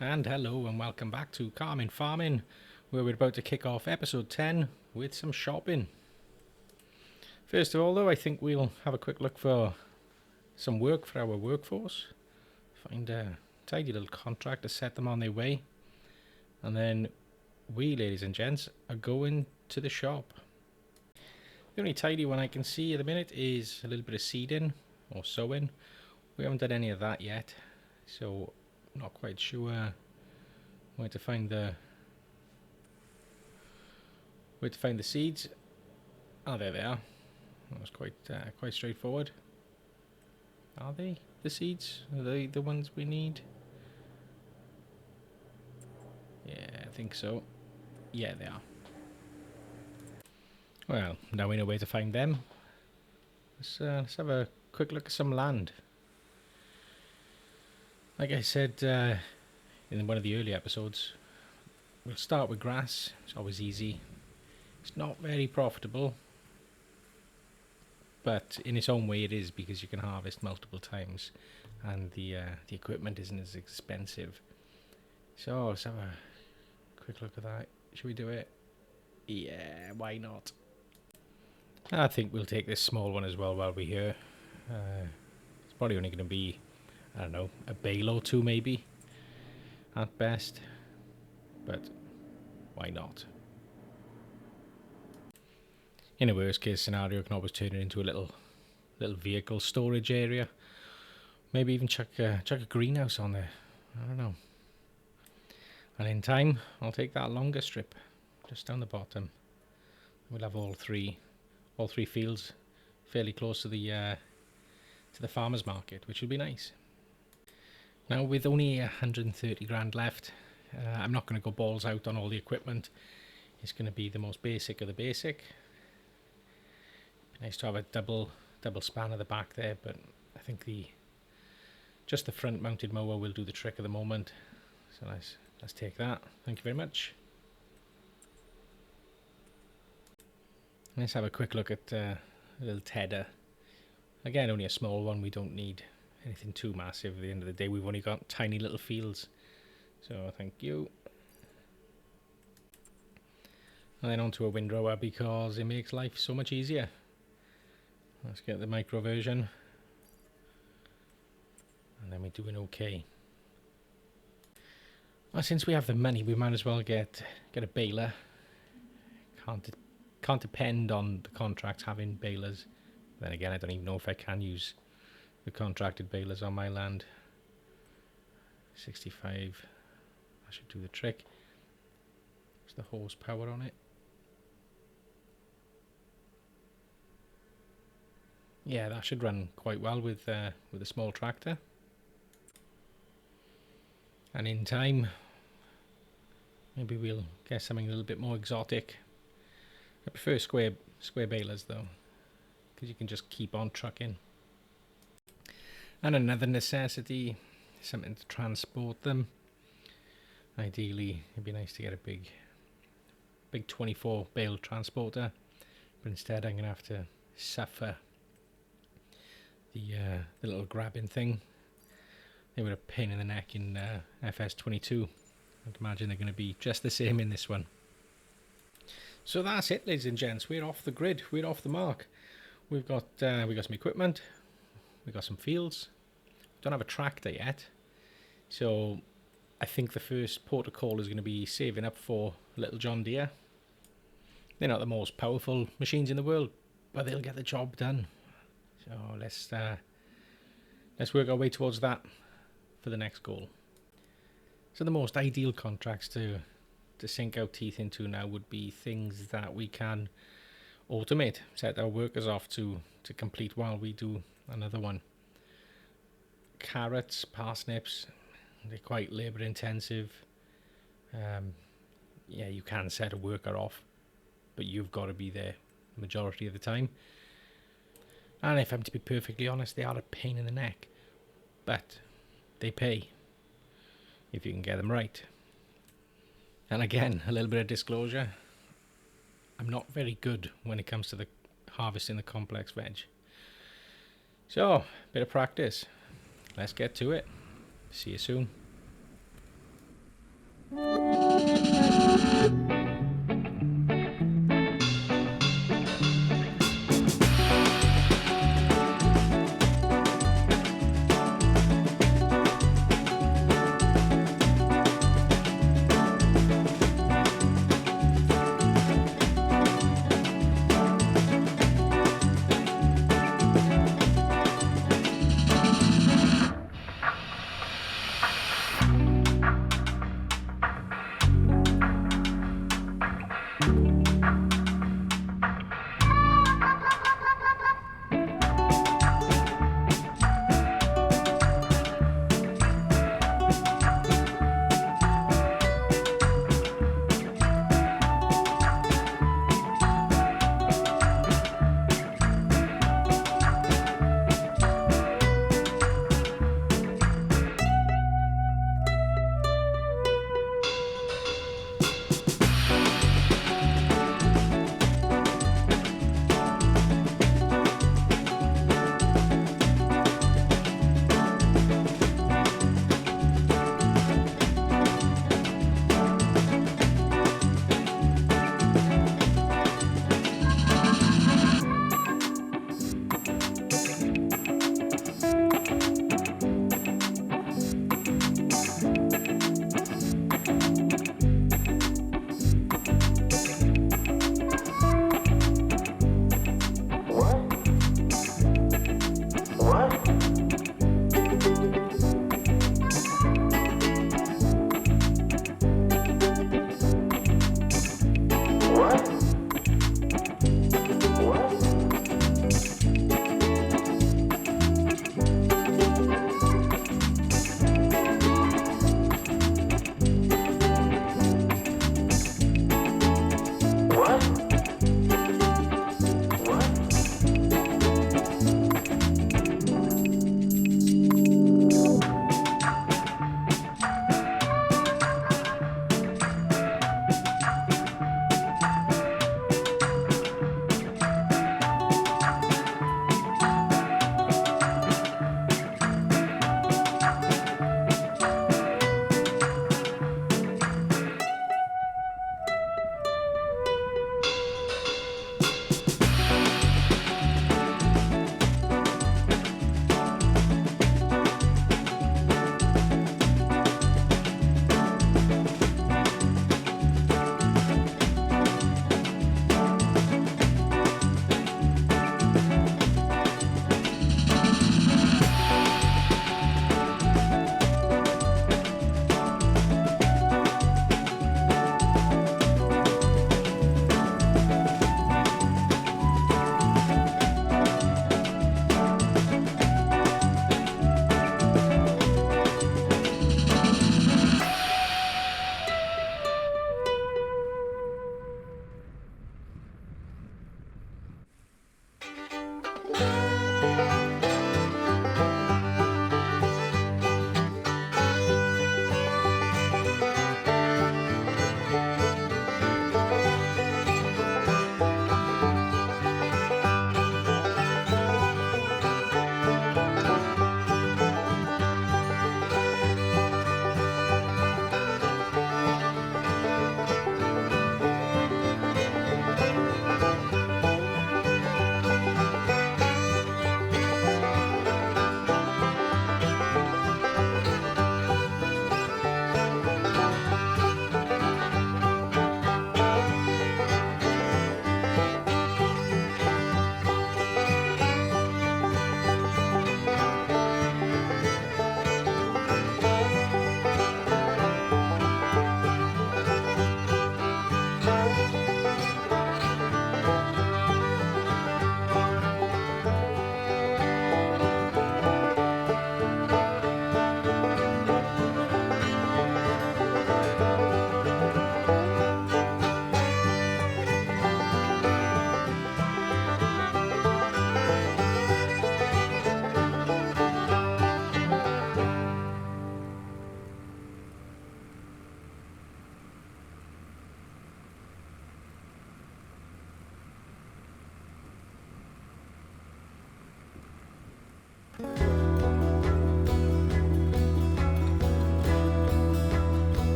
And hello and welcome back to Carmen Farming, where we're about to kick off episode 10 with some shopping. First of all though, I think we'll have a quick look for some work for our workforce. Find a tidy little contract to set them on their way. And then we, ladies and gents, are going to the shop. The only tidy one I can see at the minute is a little bit of seeding or sowing. We haven't done any of that yet, so not quite sure where to find the seeds. Oh, there they are. That was quite straightforward. Are they the seeds? Are they the ones we need? Yeah, I think so. Yeah, they are. Well, now we know where to find them. Let's have a quick look at some land. Like I said in one of the early episodes, we'll start with grass. It's always easy. It's not very profitable, but in its own way it is, because you can harvest multiple times and the equipment isn't as expensive. So let's have a quick look at that. Should we do it? Yeah, why not? I think we'll take this small one as well while we're here. It's probably only going to be, I don't know, a bale or two maybe at best, but why not? In a worst case scenario, you can always turn it into a little vehicle storage area. Maybe even chuck a greenhouse on there. I don't know. And in time, I'll take that longer strip just down the bottom. We'll have all three fields fairly close to the farmers market, which will be nice. Now, with only 130 grand left, I'm not going to go balls out on all the equipment. It's going to be the most basic of the basic. Nice to have a double span at the back there, but I think just the front mounted mower will do the trick at the moment. So let's take that. Thank you very much. Let's have a quick look at a little tedder. Again, only a small one. We don't need anything too massive. At the end of the day, we've only got tiny little fields. So thank you. And then onto a windrower, because it makes life so much easier. Let's get the micro version. And then we're doing okay. Well, since we have the money, we might as well get a baler. Can't depend on the contracts having balers. Then again, I don't even know if I can use the contracted balers on my land. 65. I should do the trick. What's the horsepower on it? Yeah, that should run quite well with a small tractor. And in time, maybe we'll get something a little bit more exotic. I prefer square balers though, because you can just keep on trucking. And another necessity, something to transport them. Ideally, it'd be nice to get a big 24 bale transporter, but instead I'm gonna have to suffer the little grabbing thing. They were a pain in the neck in FS22. I'd imagine they're going to be just the same in this one. So that's it, ladies and gents. We're off the grid. We're off the mark. We've got some equipment. We've got some fields. Don't have a tractor yet. So I think the first protocol is going to be saving up for little John Deere. They're not the most powerful machines in the world, but they'll get the job done. So let's work our way towards that for the next goal. So the most ideal contracts to sink our teeth into now would be things that we can automate, set our workers off to complete while we do another one. Carrots, parsnips, they're quite labour intensive. Yeah, you can set a worker off, but you've got to be there the majority of the time. And if I'm to be perfectly honest, they are a pain in the neck, but they pay if you can get them right. And again, a little bit of disclosure, I'm not very good when it comes to the harvesting the complex veg. So, bit of practice. Let's get to it. See you soon.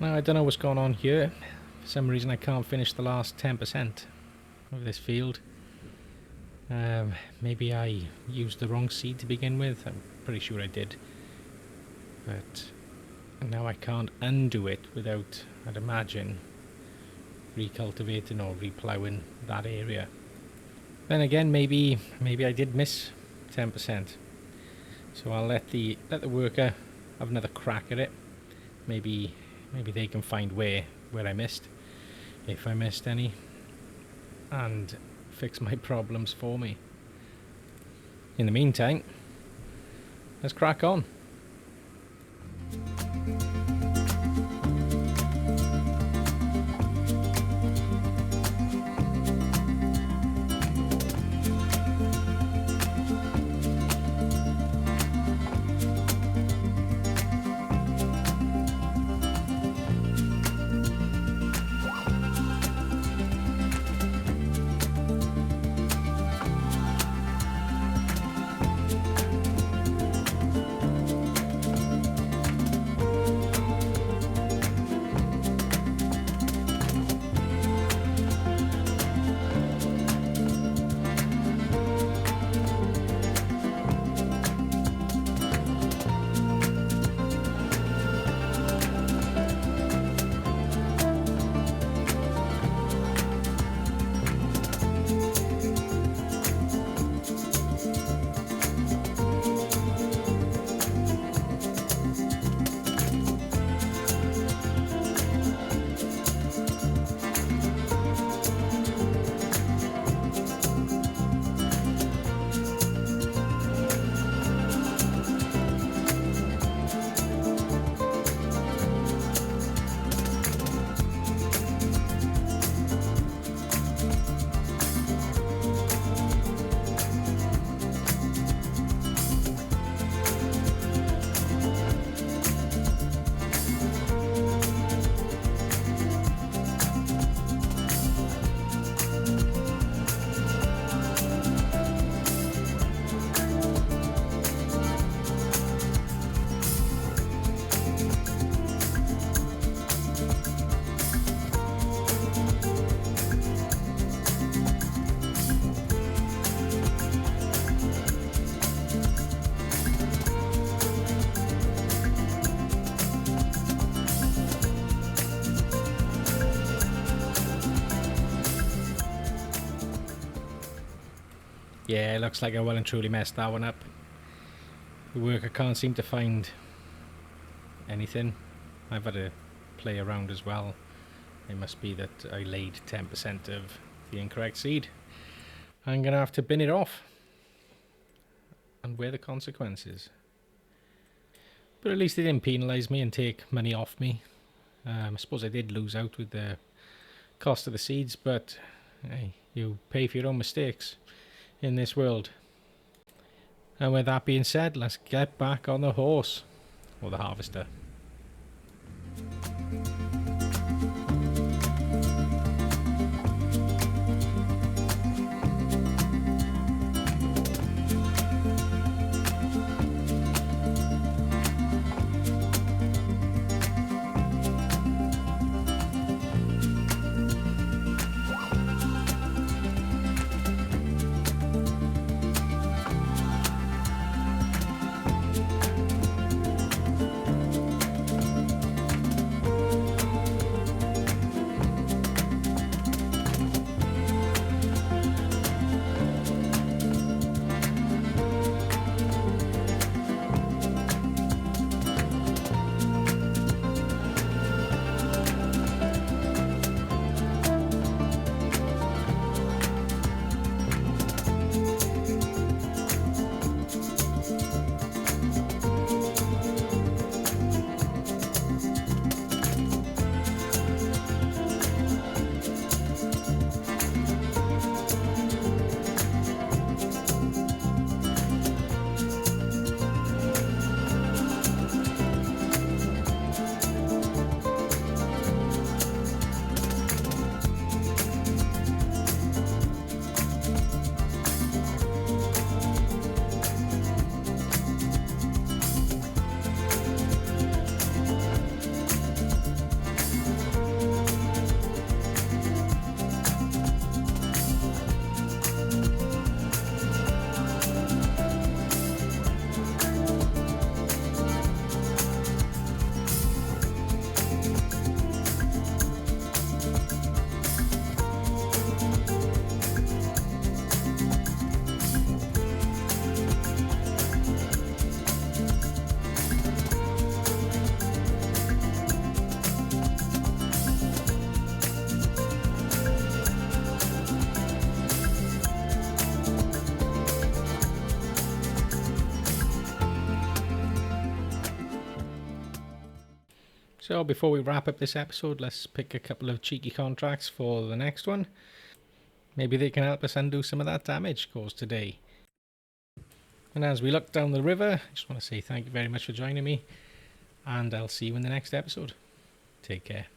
Now, I don't know what's going on here. some reason I can't finish the last 10% of this field. Maybe I used the wrong seed to begin with. I'm pretty sure I did. But now I can't undo it without, I'd imagine, recultivating or reploughing that area. Then again, maybe I did miss 10%. So I'll let the worker have another crack at it. Maybe they can find where I missed, if I missed any, and fix my problems for me. In the meantime, let's crack on. Yeah, it looks like I well and truly messed that one up. The worker can't seem to find anything. I've had to play around as well. It must be that I laid 10% of the incorrect seed. I'm going to have to bin it off and wear the consequences. But at least they didn't penalise me and take money off me. I suppose I did lose out with the cost of the seeds, but hey, you pay for your own mistakes in this world. And with that being said, let's get back on the horse, or the harvester. So before we wrap up this episode, let's pick a couple of cheeky contracts for the next one. Maybe they can help us undo some of that damage caused today. And as we look down the river, I just want to say thank you very much for joining me, and I'll see you in the next episode. Take care.